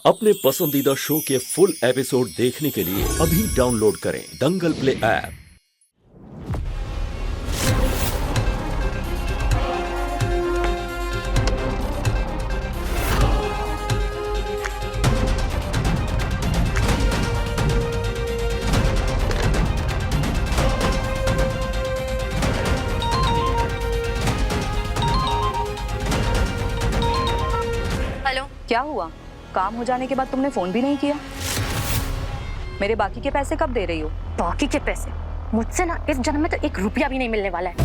अपने पसंदीदा शो के फुल एपिसोड देखने के लिए अभी डाउनलोड करें दंगल प्ले ऐप। हेलो, क्या हुआ? काम हो जाने के बाद तुमने फोन भी नहीं किया। मेरे बाकी के पैसे कब दे रही हो? बाकी के पैसे मुझसे ना इस जन्म में तो 1 रुपया भी नहीं मिलने वाला है।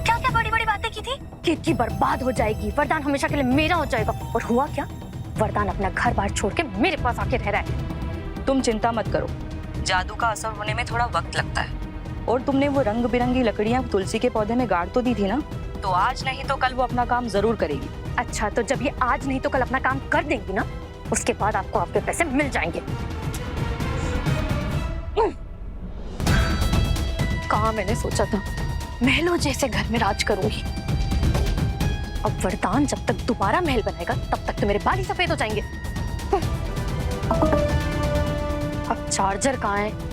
क्या क्या बड़ी बड़ी बातें की थी? कीर्ति बर्बाद हो जाएगी, वरदान हमेशा के लिए मेरा हो जाएगा। और हुआ क्या? वरदान अपना घर बार छोड़ के मेरे पास आके रह रहा है। तुम चिंता मत करो, जादू का असर होने में थोड़ा वक्त लगता है। और तुमने वो रंग बिरंगी लकड़ियां तुलसी के पौधे में गाड़ तो दी थी ना, तो आज नहीं तो कल वो अपना काम जरूर करेगी। अच्छा, तो जब ये आज नहीं तो कल अपना काम कर देंगी ना, उसके बाद आपको आपके पैसे मिल जाएंगे। कहाँ मैंने सोचा था महलों जैसे घर में राज करूंगी। अब वरदान जब तक दोबारा महल बनाएगा तब तक तो मेरे बाल ही सफेद हो जाएंगे। अब चार्जर कहाँ है?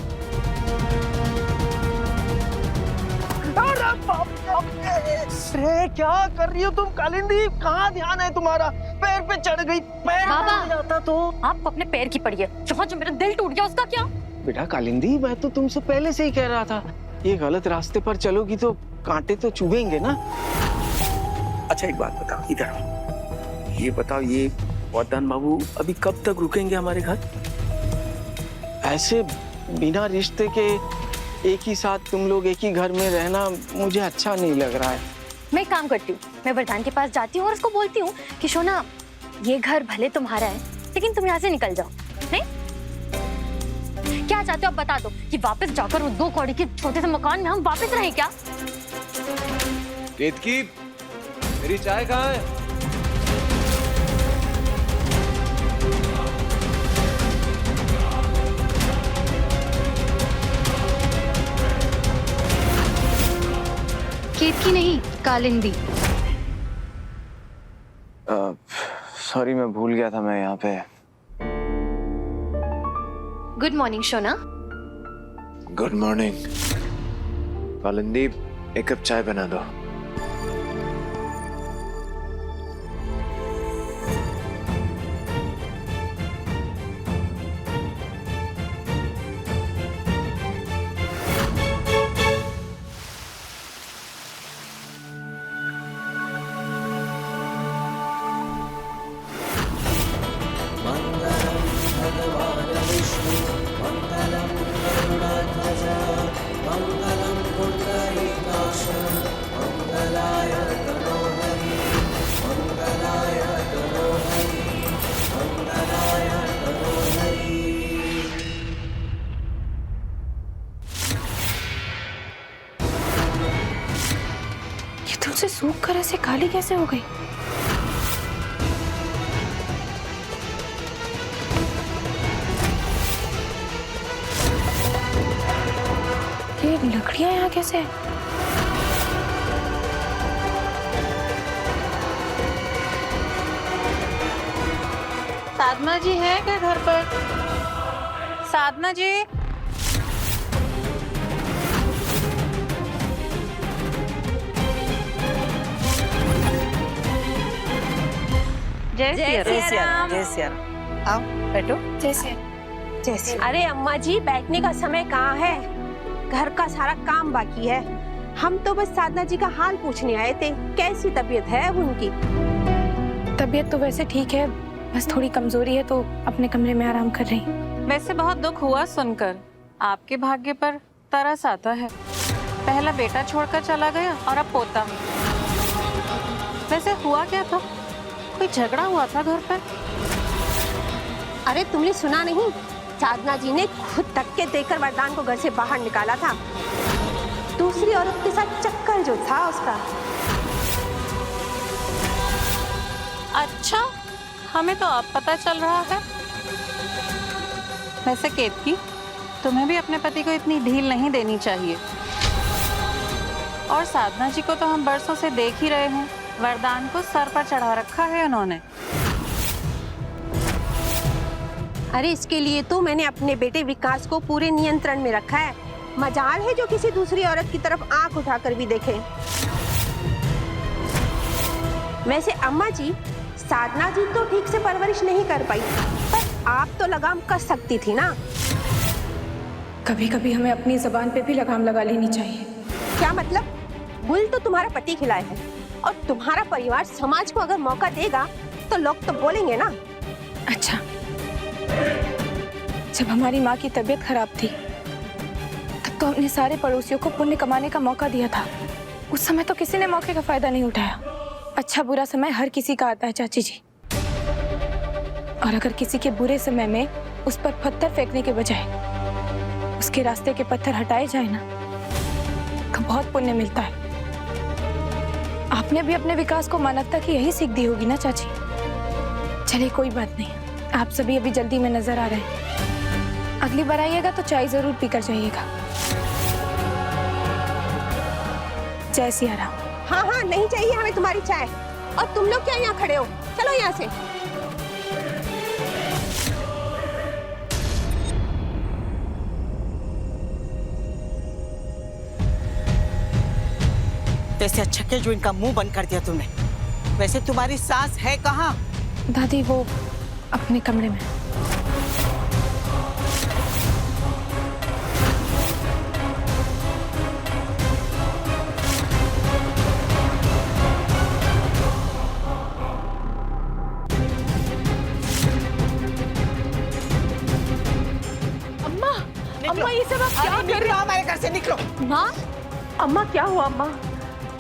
अरे क्या कर रही हो तुम कालिंदी? कहाँ ध्यान है तुम्हारा? पैर पे चढ़ गई, पैर बाबा, जाता तो। आप अपने पैर की पड़ी है। जो मेरा दिल टूट गया उसका क्या? बेटा कालिंदी, मैं तो तुमसे पहले से ही कह रहा था, ये गलत रास्ते पर चलोगी तो कांटे तो चुभेंगे ना। अच्छा एक बात बताओ, इधर ये बताओ, ये वरदान बाबू अभी कब तक रुकेंगे हमारे घर? ऐसे बिना रिश्ते के एक ही साथ तुम लोग एक ही घर में रहना मुझे अच्छा नहीं लग रहा है। मैं एक काम करती हूँ, मैं वरदान के पास जाती हूँ और उसको बोलती हूँ कि सोना, ये घर भले तुम्हारा है लेकिन तुम यहाँ से निकल जाओ। नहीं, क्या चाहते हो आप बता दो, कि वापस जाकर वो 2 कौड़ी के छोटे से मकान में हम वापस रहें क्या? केतकी, मेरी चाय कहाँ है? केतकी नहीं, कालिंदी। सॉरी, मैं भूल गया था मैं यहाँ पे। Good morning Shona. Good morning. Kalindi, 1 cup चाय बना दो। ये तुमसे सूख कर ऐसे काली कैसे हो गई? ये लकड़ियां यहाँ कैसे? साधना जी है क्या घर पर? साधना जी, जय श्री राम। जय श्री राम। आओ बैठो। जैसे जैसे अरे अम्मा जी, बैठने का समय कहाँ है? घर का सारा काम बाकी है। हम तो बस साधना जी का हाल पूछने आए थे, कैसी तबीयत है अब उनकी? तबीयत तो वैसे ठीक है, बस थोड़ी कमजोरी है तो अपने कमरे में आराम कर रही। वैसे बहुत दुख हुआ सुनकर। आपके भाग्य पर तरस आता है। पहला बेटा छोड़कर चला गया और अब पोता। वैसे हुआ क्या था? कोई झगड़ा हुआ था घर पर? अरे तुमने सुना नहीं? साधना जी ने खुद धक्के देकर वरदान को घर से बाहर निकाला था। दूसरी औरत के साथ चक्कर जो था उसका। अच्छा, हमें तो अब पता चल रहा है। वैसे केतकी, तुम्हें भी अपने पति को इतनी ढील नहीं देनी चाहिए। और साधना जी को तो हम बरसों से देख ही रहे हैं, वरदान को सर पर चढ़ा रखा है उन्होंने। अरे इसके लिए तो मैंने अपने बेटे विकास को पूरे नियंत्रण में रखा है। मजाल है जो किसी दूसरी औरत की तरफ आंख उठाकर भी देखे। वैसे अम्मा जी, साधना जी तो ठीक से परवरिश नहीं कर पाई, पर आप तो लगाम कस सकती थी ना। कभी कभी हमें अपनी जबान पे भी लगाम लगा लेनी चाहिए। क्या मतलब? गुल तो तुम्हारा पति खिलाए है, और तुम्हारा परिवार समाज को अगर मौका देगा तो लोग तो बोलेंगे ना। अच्छा, जब हमारी माँ की तबीयत खराब थी तब तो हमने सारे पड़ोसियों को पुण्य कमाने का मौका दिया था। उस समय तो किसी ने मौके का फायदा नहीं उठाया। अच्छा बुरा समय हर किसी का आता है चाची जी, और अगर किसी के बुरे समय में उस पर पत्थर फेंकने के बजाय उसके रास्ते के पत्थर हटाए जाए ना, तो बहुत पुण्य मिलता है। आपने भी अपने विकास को मानवता की यही सीख दी होगी ना चाची। चलिए कोई बात नहीं, आप सभी अभी जल्दी में नजर आ रहे हैं। अगली बार आइएगा तो चाय जरूर पीकर जाइएगा। जय सिया राम। हाँ हाँ, नहीं चाहिए हमें तुम्हारी चाय। और तुम लोग क्या यहाँ खड़े हो? चलो यहाँ से। वैसे अच्छा किया जो इनका मुंह बंद कर दिया तुमने। वैसे तुम्हारी सास है कहाँ? दादी वो अपने कमरे में। अम्मा ये सब आप क्या कर रही हो? हमारे घर से निकलो। माँ, अम्मा क्या हुआ? अम्मा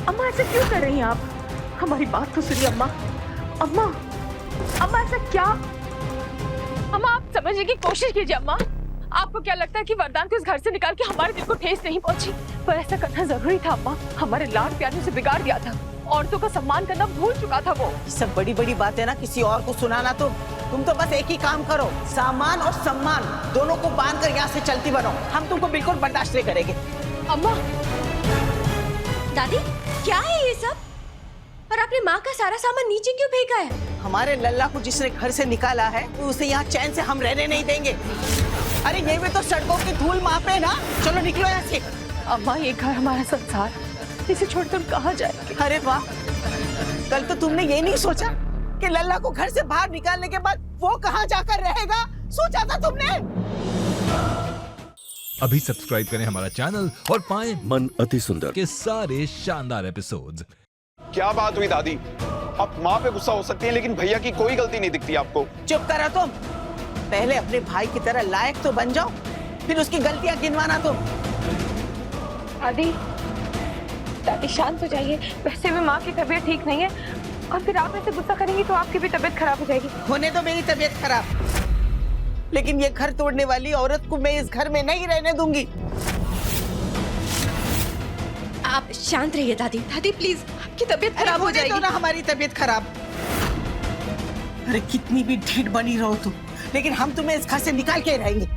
अम्मा ऐसा क्यों कर रही हैं आप? हमारी बात तो सुनिए अम्मा। अम्मा अम्मा ऐसा क्या? अम्मा आप समझने की कोशिश कीजिए अम्मा। आपको क्या लगता है कि वरदान को इस घर से निकाल के हमारे दिल को ठेस नहीं पहुंची? पर ऐसा करना जरूरी था अम्मा। हमारे लाड प्यार से बिगाड़ दिया था। औरतों का सम्मान करना भूल चुका था वो। सब बड़ी बड़ी बातें ना किसी और को सुनाना। तुम तो बस एक ही काम करो, सामान और सम्मान दोनों को बांध कर यहाँ से चलती बनो। हम तुमको बिल्कुल बर्दाश्त नहीं करेंगे। अम्मा दादी क्या है ये सब? और आपने माँ का सारा सामान नीचे क्यों फेंका है? हमारे लल्ला को जिसने घर से निकाला है उसे यहाँ चैन से हम रहने नहीं देंगे। अरे ये भी तो सड़कों की धूल मापे ना। चलो निकलो यहाँ से। अम्मा ये घर हमारा संसार, इसे छोड़कर कहाँ जाएंगे? अरे वाह, कल तो तुमने ये नहीं सोचा कि लल्ला को घर से बाहर निकालने के बाद वो कहाँ जाकर रहेगा? सोचा था तुमने? अभी सब्सक्राइब करें हमारा चैनल और पाएं मन अति सुंदर के सारे शानदार एपिसोड्स। क्या बात हुई दादी? आप माँ पे गुस्सा हो सकती हैं, लेकिन भैया की कोई गलती नहीं दिखती आपको। चुप करो तुम। पहले अपने भाई की तरह लायक तो बन जाओ, फिर उसकी गलतियां गिनवाना तुम। दादी दादी शांत हो जाइए। वैसे भी माँ की तबीयत ठीक नहीं है, और फिर आप ऐसे गुस्सा करेंगी तो आपकी भी तबीयत खराब हो जाएगी। होने दो मेरी तबीयत खराब, लेकिन ये घर तोड़ने वाली औरत को मैं इस घर में नहीं रहने दूंगी। आप शांत रहिए दादी। दादी प्लीज, आपकी तबीयत खराब हो जाएगी। तो ना हमारी तबीयत खराब। अरे कितनी भी ढीठ बनी रहो तुम, लेकिन हम तुम्हें इस घर से निकाल के रहेंगे।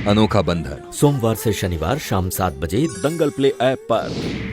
अनोखा बंधन सोमवार से शनिवार शाम 7 बजे दंगल प्ले ऐप पर।